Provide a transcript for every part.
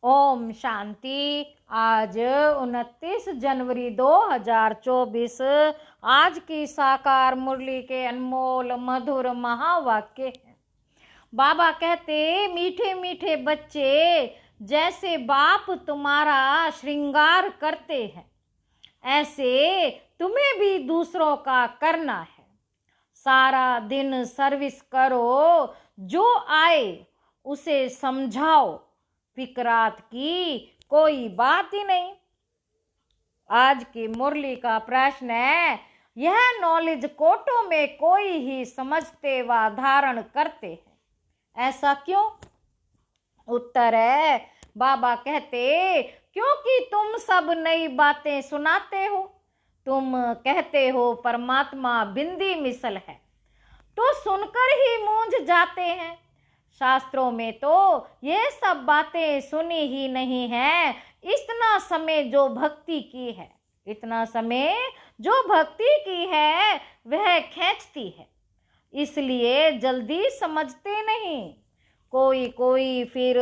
ओम शांति। आज 29 जनवरी 2024 आज की साकार मुरली के अनमोल मधुर महावाक्य है। बाबा कहते, मीठे मीठे बच्चे, जैसे बाप तुम्हारा श्रृंगार करते हैं ऐसे तुम्हें भी दूसरों का करना है। सारा दिन सर्विस करो, जो आए उसे समझाओ, फिक्रात की कोई बात ही नहीं। आज की मुरली का प्रश्न है, यह नॉलेज कोटों में कोई ही समझते व धारण करते हैं, ऐसा क्यों? उत्तर है, बाबा कहते, क्योंकि तुम सब नई बातें सुनाते हो। तुम कहते हो परमात्मा बिंदी मिसल है, तो सुनकर ही मूंझ जाते हैं। शास्त्रों में तो ये सब बातें सुनी ही नहीं है। इतना समय जो भक्ति की है, इतना समय जो भक्ति की है वह खींचती है, इसलिए जल्दी समझते नहीं। कोई कोई फिर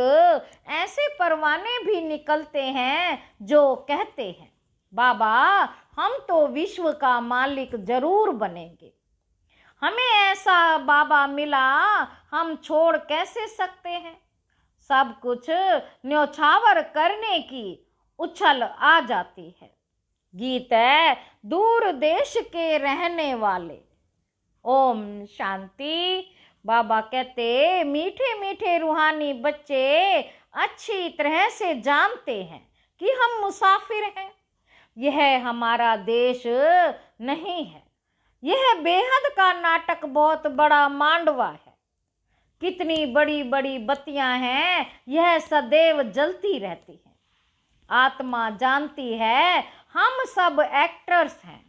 ऐसे परवाने भी निकलते हैं जो कहते हैं, बाबा हम तो विश्व का मालिक जरूर बनेंगे, हमें ऐसा बाबा मिला, हम छोड़ कैसे सकते हैं। सब कुछ न्योछावर करने की उछल आ जाती है। गीत है, दूर देश के रहने वाले। ओम शांति। बाबा कहते, मीठे मीठे रूहानी बच्चे अच्छी तरह से जानते हैं कि हम मुसाफिर हैं। यह हमारा देश नहीं है। यह बेहद का नाटक बहुत बड़ा मांडवा है। कितनी बड़ी बड़ी बत्तियां हैं, यह सदैव जलती रहती है। आत्मा जानती है हम सब एक्टर्स हैं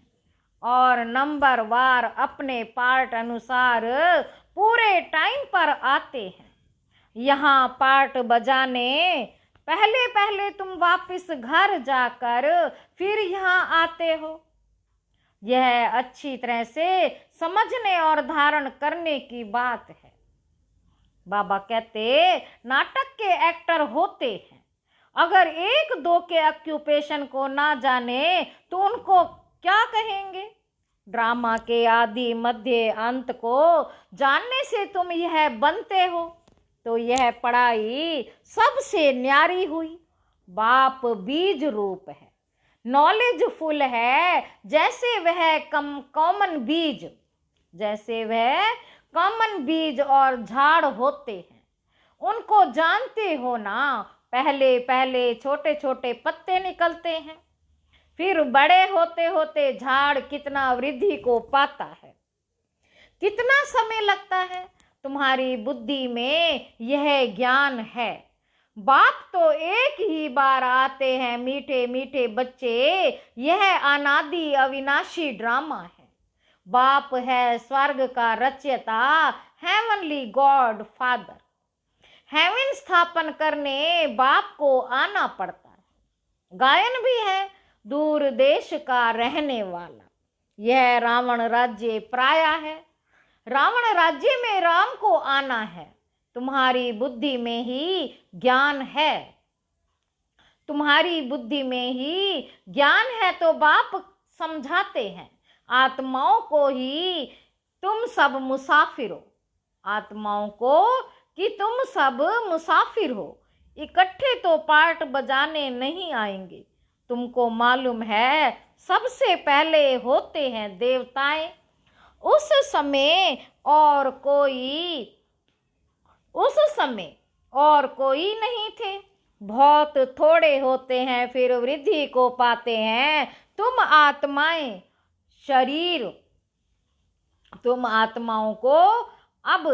और नंबर वार अपने पार्ट अनुसार पूरे टाइम पर आते हैं। यहाँ पार्ट बजाने पहले पहले तुम वापस घर जाकर फिर यहाँ आते हो। यह अच्छी तरह से समझने और धारण करने की बात है। बाबा कहते, नाटक के एक्टर होते हैं, अगर एक दो के ऑक्यूपेशन को ना जाने तो उनको क्या कहेंगे। ड्रामा के आदि मध्य अंत को जानने से तुम यह बनते हो, तो यह पढ़ाई सबसे न्यारी हुई। बाप बीज रूप है, नॉलेज फुल है, जैसे वह कॉमन बीज, जैसे वह कॉमन बीज और झाड़ होते हैं। उनको जानते हो ना, पहले पहले छोटे छोटे पत्ते निकलते हैं, फिर बड़े होते होते झाड़ कितना वृद्धि को पाता है। कितना समय लगता है। तुम्हारी बुद्धि में यह ज्ञान है। बाप तो एक ही बार आते हैं। मीठे मीठे बच्चे, यह अनादि अविनाशी ड्रामा है। बाप है स्वर्ग का रचयिता, हेवनली गॉड फादर। हेवन स्थापन करने बाप को आना पड़ता है। गायन भी है, दूर देश का रहने वाला। यह रावण राज्य प्राया है। रावण राज्य में राम को आना है। तुम्हारी बुद्धि में ही ज्ञान है, तुम्हारी बुद्धि में ही ज्ञान है, तो बाप समझाते हैं आत्माओं को ही तुम सब मुसाफिर हो। आत्माओं को कि तुम सब मुसाफिर हो, इकट्ठे तो पार्ट बजाने नहीं आएंगे। तुमको मालूम है सबसे पहले होते हैं देवताएं। उस समय और कोई नहीं थे। बहुत थोड़े होते हैं, फिर वृद्धि को पाते हैं। तुम आत्माएं, शरीर, तुम आत्माओं को अब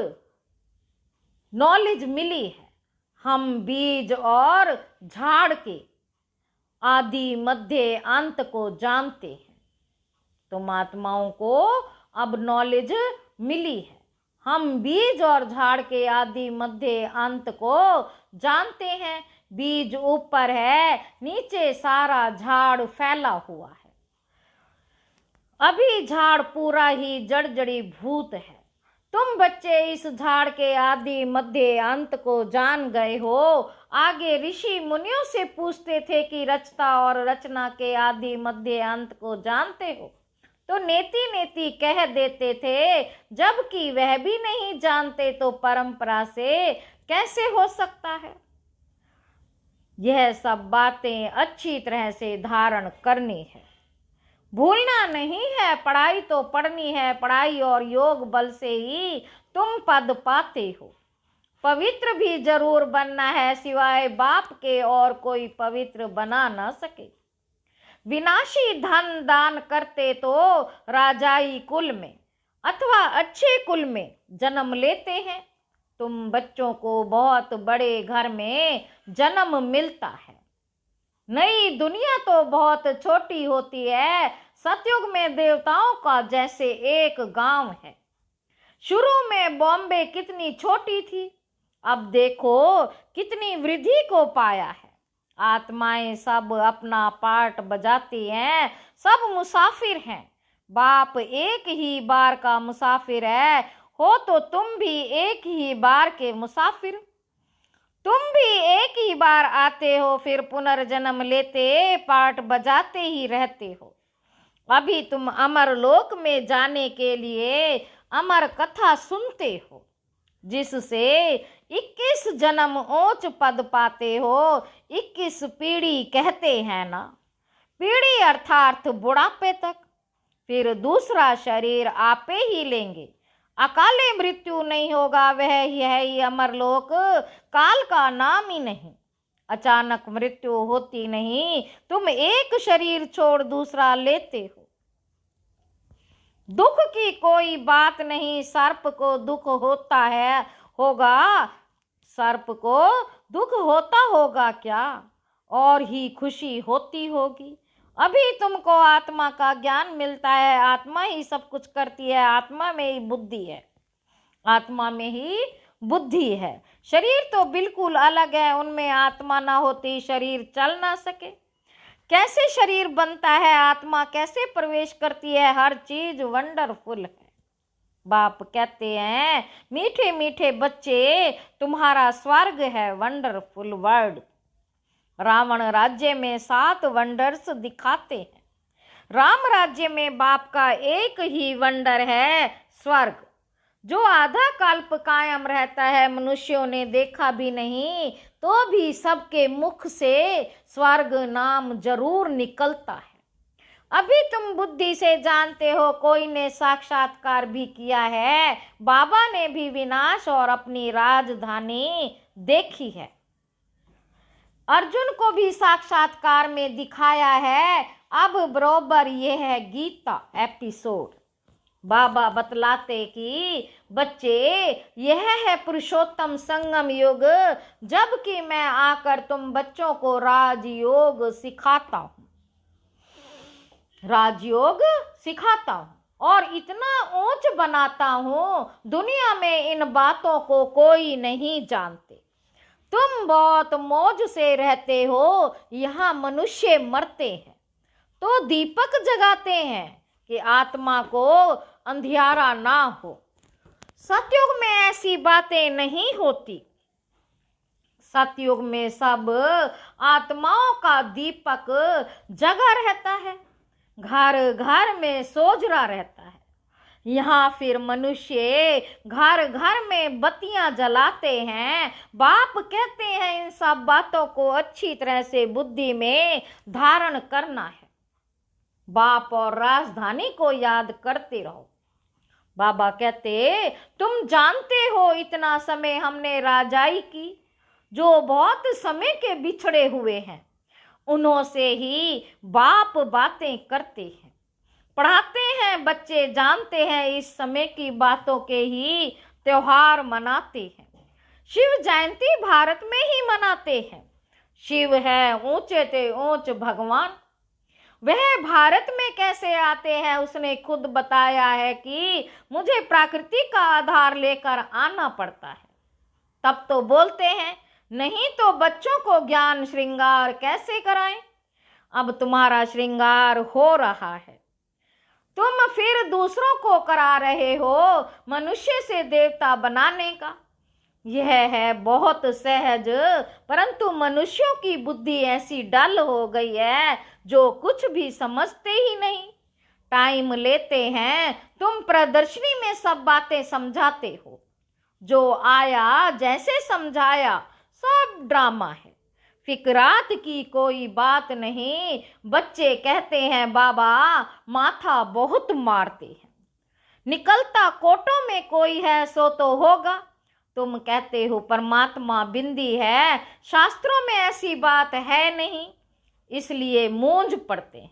नॉलेज मिली है। हम बीज और झाड़ के आदि मध्य अंत को जानते हैं। तुम आत्माओं को अब नॉलेज मिली है। हम बीज और झाड़ के आदि मध्य अंत को जानते हैं। बीज ऊपर है, नीचे सारा झाड़ फैला हुआ है। अभी झाड़ पूरा ही जड़ी भूत है। तुम बच्चे इस झाड़ के आदि मध्य अंत को जान गए हो। आगे ऋषि मुनियों से पूछते थे कि रचता और रचना के आदि मध्य अंत को जानते हो, तो नेति नेति कह देते थे, जबकि वह भी नहीं जानते तो परंपरा से कैसे हो सकता है। यह सब बातें अच्छी तरह से धारण करनी है, भूलना नहीं है। पढ़ाई तो पढ़नी है, पढ़ाई और योग बल से ही तुम पद पाते हो। पवित्र भी जरूर बनना है, सिवाय बाप के और कोई पवित्र बना न सके। विनाशी धन दान करते तो राजाई कुल में अथवा अच्छे कुल में जन्म लेते हैं। तुम बच्चों को बहुत बड़े घर में जन्म मिलता है। नई दुनिया तो बहुत छोटी होती है। सतयुग में देवताओं का जैसे एक गांव है। शुरू में बॉम्बे कितनी छोटी थी, अब देखो कितनी वृद्धि को पाया है। आत्माएं सब अपना पार्ट बजाती हैं, सब मुसाफिर हैं। बाप एक ही बार का मुसाफिर है, हो तो तुम भी एक ही बार के मुसाफिर। तुम भी एक ही बार आते हो, फिर पुनर्जन्म लेते पार्ट बजाते ही रहते हो। अभी तुम अमर लोक में जाने के लिए अमर कथा सुनते हो, जिससे 21 जन्म ऊंच पद पाते हो। 21 पीढ़ी कहते हैं ना, पीढ़ी अर्थात बुढ़ापे तक। फिर दूसरा शरीर आपे ही लेंगे। अकाले मृत्यु नहीं होगा, वह ही अमरलोक, काल का नाम ही नहीं। अचानक मृत्यु होती नहीं, तुम एक शरीर छोड़ दूसरा लेते हो। दुख की कोई बात नहीं, सर्प को दुख होता है होगा, सर्प को दुख होता होगा क्या, और ही खुशी होती होगी। अभी तुमको आत्मा का ज्ञान मिलता है, आत्मा ही सब कुछ करती है, आत्मा में ही बुद्धि है, आत्मा में ही बुद्धि है। शरीर तो बिल्कुल अलग है, उनमें आत्मा ना होती शरीर चल ना सके। कैसे शरीर बनता है, आत्मा कैसे प्रवेश करती है, हर चीज वंडरफुल है। बाप कहते हैं, मीठे मीठे बच्चे तुम्हारा स्वर्ग है, वंडरफुल वर्ल्ड। रावण राज्य में 7 वंडर्स दिखाते हैं। राम राज्य में बाप का एक ही वंडर है, स्वर्ग, जो आधा कल्प कायम रहता है। मनुष्यों ने देखा भी नहीं तो भी सबके मुख से स्वर्ग नाम जरूर निकलता है। अभी तुम बुद्धि से जानते हो, कोई ने साक्षात्कार भी किया है। बाबा ने भी विनाश और अपनी राजधानी देखी है। अर्जुन को भी साक्षात्कार में दिखाया है। अब बरोबर ये है गीता एपिसोड। बाबा बतलाते कि बच्चे, यह है पुरुषोत्तम संगम युग, जबकि मैं आकर तुम बच्चों को राजयोग सिखाता हूँ, राजयोग सिखाता हूँ और इतना ऊंच बनाता हूँ, दुनिया में इन बातों को कोई नहीं जानते। तुम बहुत मौज से रहते हो, यहाँ मनुष्य मरते हैं तो दीपक जगाते हैं कि आत्मा को अंधियारा ना हो। सतयुग में ऐसी बातें नहीं होती। सतयुग में सब आत्माओं का दीपक जगा रहता है, घर घर में सोजरा रहता है। यहाँ फिर मनुष्य घर घर में बत्तियां जलाते हैं। बाप कहते हैं, इन सब बातों को अच्छी तरह से बुद्धि में धारण करना है। बाप और राजधानी को याद करते रहो। बाबा कहते, तुम जानते हो इतना समय हमने राजाई की, जो बहुत समय के बिछड़े हुए हैं, उन्हों से ही बाप बातें करते हैं, पढ़ाते हैं। बच्चे जानते हैं, इस समय की बातों के ही त्योहार मनाते हैं। शिव जयंती भारत में ही मनाते हैं। शिव है ऊंचे ते ऊंच भगवान। वह भारत में कैसे आते हैं, उसने खुद बताया है कि मुझे प्रकृति का आधार लेकर आना पड़ता है। तब तो बोलते हैं, नहीं तो बच्चों को ज्ञान श्रृंगार कैसे कराएं। अब तुम्हारा श्रृंगार हो रहा है, तुम फिर दूसरों को करा रहे हो मनुष्य से देवता बनाने का। यह है बहुत सहज, परंतु मनुष्यों की बुद्धि ऐसी डल हो गई है जो कुछ भी समझते ही नहीं। टाइम लेते हैं, तुम प्रदर्शनी में सब बातें समझाते हो, जो आया जैसे समझाया, सब ड्रामा है। फिक्रात की कोई बात नहीं। बच्चे कहते हैं बाबा माथा बहुत मारते हैं। निकलता कोटों में कोई है सो तो होगा। तुम कहते हो परमात्मा बिंदी है, शास्त्रों में ऐसी बात है नहीं, इसलिए मूंझ पड़ते हैं।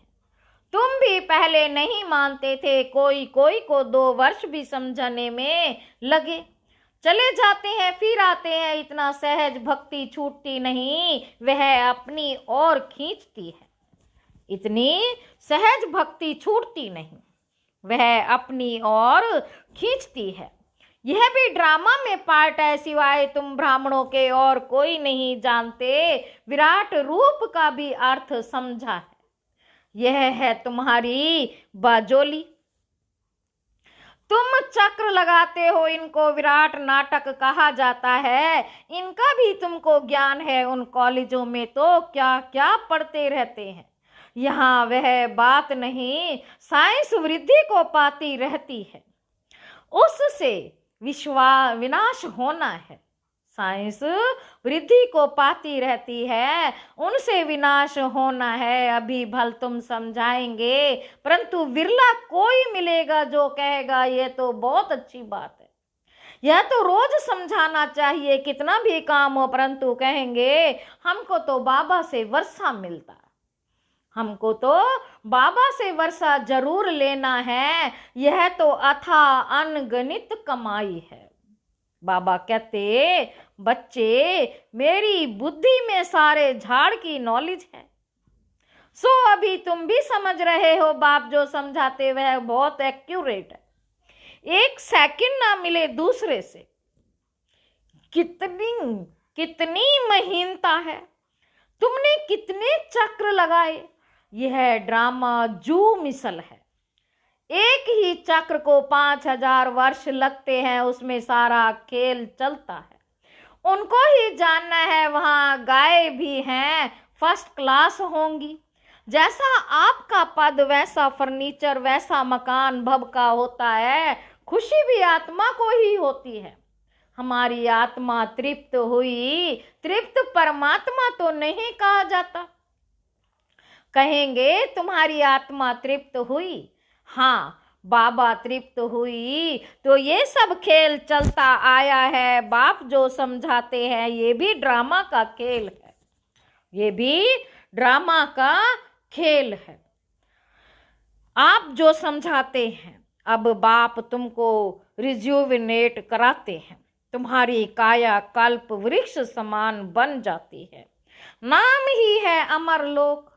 तुम भी पहले नहीं मानते थे, कोई कोई को 2 वर्ष भी समझाने में लगे। चले जाते हैं फिर आते हैं, इतना सहज भक्ति छूटती नहीं, वह अपनी ओर खींचती है। इतनी सहज भक्ति छूटती नहीं, वह अपनी ओर खींचती है। यह भी ड्रामा में पार्ट है, सिवाय तुम ब्राह्मणों के और कोई नहीं जानते। विराट रूप का भी अर्थ समझा है। यह है तुम्हारी बाजोली। तुम चक्र लगाते हो, इनको विराट नाटक कहा जाता है। इनका भी तुमको ज्ञान है। उन कॉलेजों में तो क्या क्या पढ़ते रहते हैं, यहाँ वह बात नहीं। साइंस वृद्धि को पाती रहती है, उससे विनाश होना है। साइंस वृद्धि को पाती रहती है, उनसे विनाश होना है। अभी भल तुम समझाएंगे, परंतु विरला कोई मिलेगा जो कहेगा ये तो बहुत अच्छी बात है, यह तो रोज समझाना चाहिए, कितना भी काम हो। परंतु कहेंगे हमको तो बाबा से वर्षा मिलता, हमको तो बाबा से वर्षा जरूर लेना है, यह तो अथाह अनगणित कमाई है। बाबा कहते बच्चे मेरी बुद्धि में सारे झाड़ की नॉलेज है, सो अभी तुम भी समझ रहे हो। बाप जो समझाते वह बहुत एक्यूरेट है, 1 सेकंड ना मिले दूसरे से। कितनी महीनता है, तुमने कितने चक्र लगाए। यह ड्रामा जू मिसल है। एक ही चक्र को 5000 वर्ष लगते हैं, उसमें सारा खेल चलता है। उनको ही जानना है। वहां गाय भी हैं, फर्स्ट क्लास होंगी। जैसा आपका पद वैसा फर्नीचर, वैसा मकान भव का होता है। खुशी भी आत्मा को ही होती है। हमारी आत्मा तृप्त हुई, तृप्त परमात्मा तो नहीं कहा जाता। कहेंगे तुम्हारी आत्मा तृप्त हुई, हाँ बाबा तृप्त हुई, तो ये सब खेल चलता आया है। बाप जो समझाते हैं ये भी ड्रामा का खेल है, ये भी ड्रामा का खेल है। आप जो समझाते हैं, अब बाप तुमको रिज्यूविनेट कराते हैं, तुम्हारी काया कल्प वृक्ष समान बन जाती है। नाम ही है अमर लोक,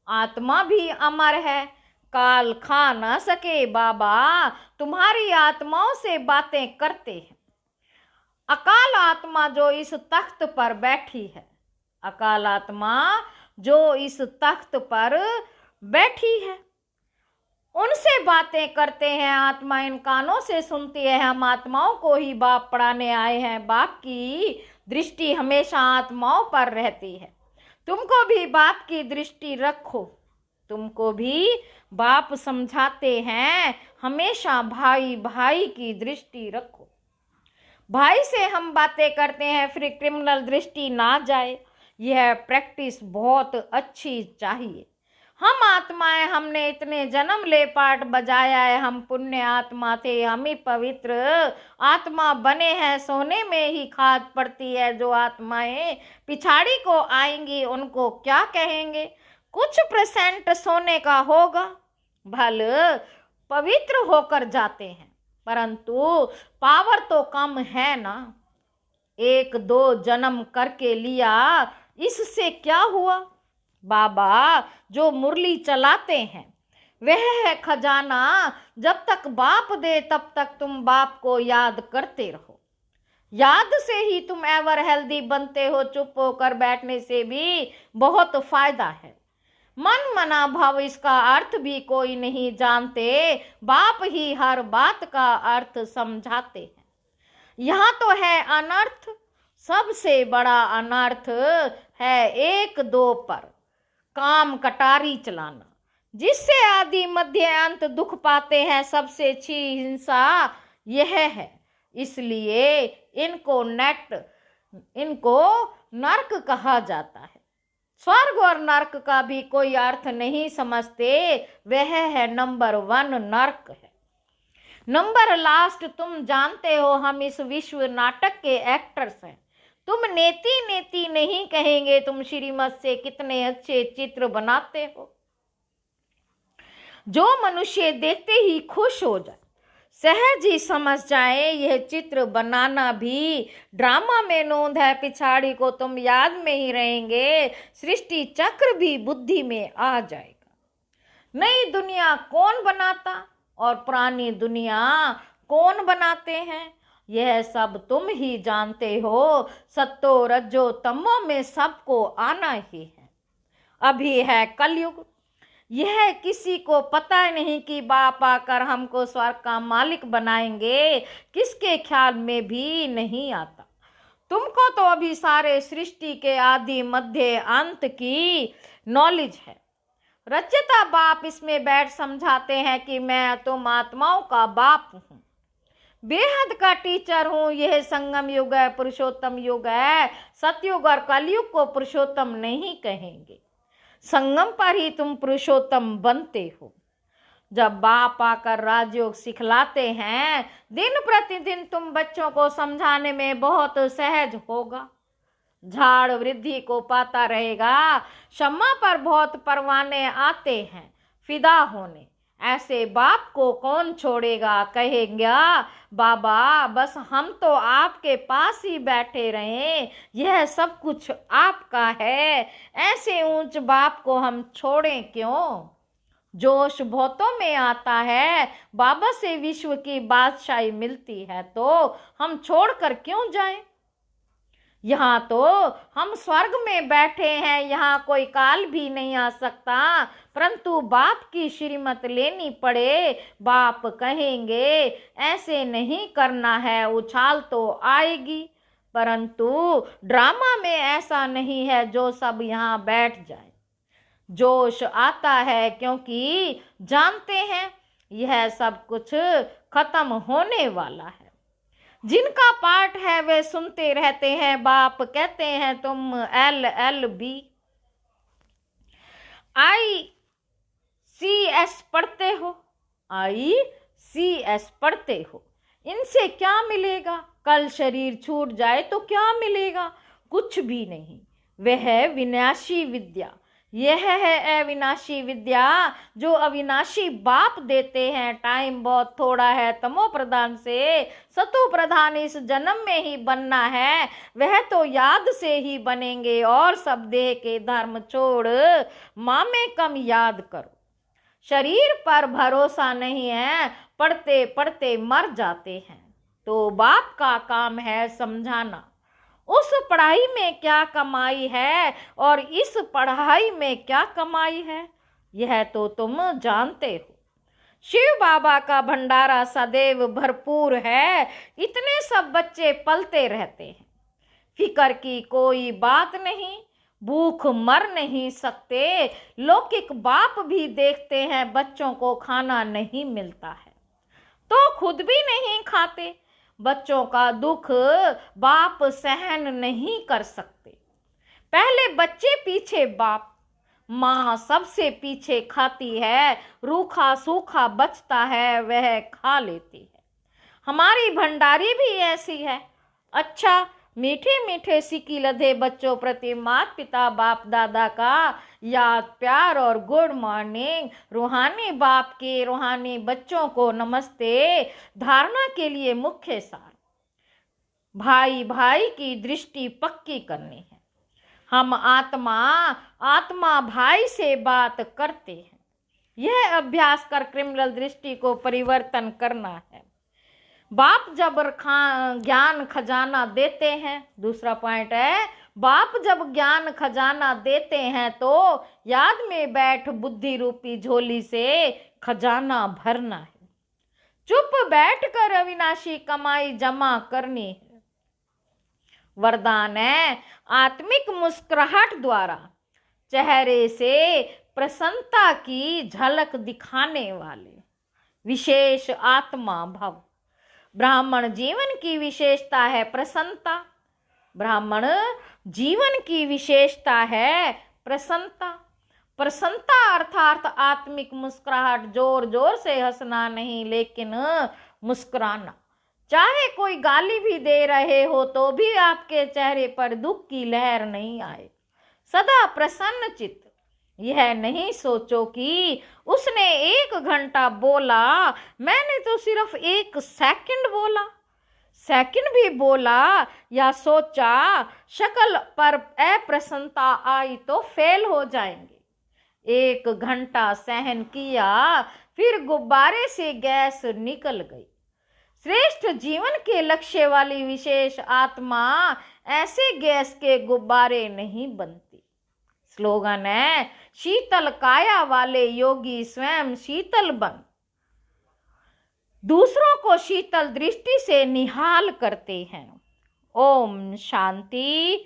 आत्मा भी अमर है, काल खा न सके। बाबा तुम्हारी आत्माओं से बातें करते हैं। अकाल आत्मा जो इस तख्त पर बैठी है, अकाल आत्मा जो इस तख्त पर बैठी है, उनसे बातें करते हैं। आत्मा इन कानों से सुनती है। हम आत्माओं को ही बाप पढ़ाने आए हैं। बाप की दृष्टि हमेशा आत्माओं पर रहती है। तुमको भी बाप की दृष्टि रखो, तुमको भी बाप समझाते हैं हमेशा भाई भाई की दृष्टि रखो। भाई से हम बातें करते हैं, फिर क्रिमिनल दृष्टि ना जाए। यह प्रैक्टिस बहुत अच्छी चाहिए। हम आत्माएं, हमने इतने जन्म ले पाठ बजाया है, हम पुण्य आत्मा थे, हम ही पवित्र आत्मा बने हैं। सोने में ही खाद पड़ती है। जो आत्माएं पिछाड़ी को आएंगी उनको क्या कहेंगे? कुछ % सोने का होगा, भल पवित्र होकर जाते हैं, परंतु पावर तो कम है ना। 1-2 जन्म करके लिया, इससे क्या हुआ? बाबा जो मुरली चलाते हैं वह है खजाना। जब तक बाप दे तब तक तुम बाप को याद करते रहो। याद से ही तुम एवर हेल्दी बनते हो। चुप होकर बैठने से भी बहुत फायदा है। मन मना भाव, इसका अर्थ भी कोई नहीं जानते। बाप ही हर बात का अर्थ समझाते हैं। यहाँ तो है अनर्थ, सबसे बड़ा अनर्थ है एक दो पर काम कटारी चलाना, जिससे आदि मध्य अंत दुख पाते हैं। सबसे अच्छी हिंसा यह है, इसलिए इनको नरक कहा जाता है। स्वर्ग और नरक का भी कोई अर्थ नहीं समझते, वह है नंबर 1 नरक है। नंबर लास्ट, तुम जानते हो हम इस विश्व नाटक के एक्टर्स हैं। तुम नेति नेति नहीं कहेंगे, तुम श्रीमत से कितने अच्छे चित्र बनाते हो, जो मनुष्य देखते ही खुश हो जाए, सहज ही समझ जाए यह चित्र बनाना भी ड्रामा में नोंद है। पिछाड़ी को तुम याद में ही रहेंगे, सृष्टि चक्र भी बुद्धि में आ जाएगा। नई दुनिया कौन बनाता और पुरानी दुनिया कौन बनाते हैं, यह सब तुम ही जानते हो। सत्तो रज्जो तमो में सबको आना ही है। अभी है कलयुग, यह किसी को पता नहीं कि बाप आकर हमको स्वर्ग का मालिक बनाएंगे, किसके ख्याल में भी नहीं आता। तुमको तो अभी सारे सृष्टि के आदि मध्य अंत की नॉलेज है। रचयिता बाप इसमें बैठ समझाते हैं कि मैं तुम आत्माओं का बाप हूँ, बेहद का टीचर हूँ। यह संगम युग है, पुरुषोत्तम युग है। सतयुग और कलयुग को पुरुषोत्तम नहीं कहेंगे, संगम पर ही तुम पुरुषोत्तम बनते हो। जब बाप आकर राजयोग सिखलाते हैं, दिन प्रतिदिन तुम बच्चों को समझाने में बहुत सहज होगा। झाड़ वृद्धि को पाता रहेगा। शम्मा पर बहुत परवाने आते हैं फिदा होने, ऐसे बाप को कौन छोड़ेगा। कहेंगे बाबा बस हम तो आपके पास ही बैठे रहें, यह सब कुछ आपका है। ऐसे ऊंच बाप को हम छोड़ें क्यों। जोश बहुतों में आता है, बाबा से विश्व की बादशाही मिलती है तो हम छोड़कर क्यों जाएं। यहाँ तो हम स्वर्ग में बैठे हैं, यहाँ कोई काल भी नहीं आ सकता, परंतु बाप की श्रीमत लेनी पड़े। बाप कहेंगे ऐसे नहीं करना है, उछाल तो आएगी, परंतु ड्रामा में ऐसा नहीं है जो सब यहाँ बैठ जाए। जोश आता है क्योंकि जानते हैं यह सब कुछ खत्म होने वाला है। जिनका पाठ है वे सुनते रहते हैं। बाप कहते हैं तुम LLB ICS पढ़ते हो, ICS पढ़ते हो, इनसे क्या मिलेगा। कल शरीर छूट जाए तो क्या मिलेगा, कुछ भी नहीं। वह विनाशी विद्या, यह है अविनाशी विद्या जो अविनाशी बाप देते हैं। टाइम बहुत थोड़ा है, तमो प्रधान से सतो प्रधान इस जन्म में ही बनना है, वह तो याद से ही बनेंगे। और सब देह के धर्म छोड़ माँ में कम याद करो। शरीर पर भरोसा नहीं है, पढ़ते पढ़ते मर जाते हैं। तो बाप का काम है समझाना, उस पढ़ाई में क्या कमाई है और इस पढ़ाई में क्या कमाई है, यह तो तुम जानते हो। शिव बाबा का भंडारा सदैव भरपूर है, इतने सब बच्चे पलते रहते हैं। फिकर की कोई बात नहीं, भूख मर नहीं सकते। लौकिक बाप भी देखते हैं बच्चों को खाना नहीं मिलता है तो खुद भी नहीं खाते। बच्चों का दुख बाप सहन नहीं कर सकते। पहले बच्चे पीछे बाप, माँ सबसे पीछे खाती है। रूखा सूखा बचता है वह खा लेती है। हमारी भंडारी भी ऐसी है। अच्छा मीठे मीठे सिक्की लधे बच्चों प्रति माता पिता बाप दादा का याद प्यार और गुड मॉर्निंग। रूहानी बाप के रूहानी बच्चों को नमस्ते। धारणा के लिए मुख्य सार, भाई भाई की दृष्टि पक्की करनी है। हम आत्मा भाई से बात करते हैं। यह अभ्यास कर क्रिमिनल दृष्टि को परिवर्तन करना है। बाप जब ज्ञान खजाना देते हैं, दूसरा पॉइंट है, बाप जब ज्ञान खजाना देते हैं तो याद में बैठ बुद्धि रूपी झोली से खजाना भरना है। चुप बैठकर अविनाशी कमाई जमा करनी है। वरदान है आत्मिक मुस्कुराहट द्वारा चेहरे से प्रसन्नता की झलक दिखाने वाले विशेष आत्मा भव। ब्राह्मण जीवन की विशेषता है प्रसन्नता। ब्राह्मण जीवन की विशेषता है प्रसन्नता। प्रसन्नता अर्थात आत्मिक मुस्कुराहट, जोर जोर से हंसना नहीं लेकिन मुस्कुराना। चाहे कोई गाली भी दे रहे हो तो भी आपके चेहरे पर दुख की लहर नहीं आए। सदा प्रसन्न चित्त। यह नहीं सोचो कि उसने 1 घंटा बोला, मैंने तो सिर्फ 1 सेकंड बोला। सेकंड भी बोला या सोचा, शक्ल पर अप्रसन्नता आई तो फेल हो जाएंगे। 1 घंटा सहन किया, फिर गुब्बारे से गैस निकल गई। श्रेष्ठ जीवन के लक्ष्य वाली विशेष आत्मा ऐसे गैस के गुब्बारे नहीं बनती। स्लोगन है शीतल काया वाले योगी स्वयं शीतल बन दूसरों को शीतल दृष्टि से निहाल करते हैं। ओम शांति।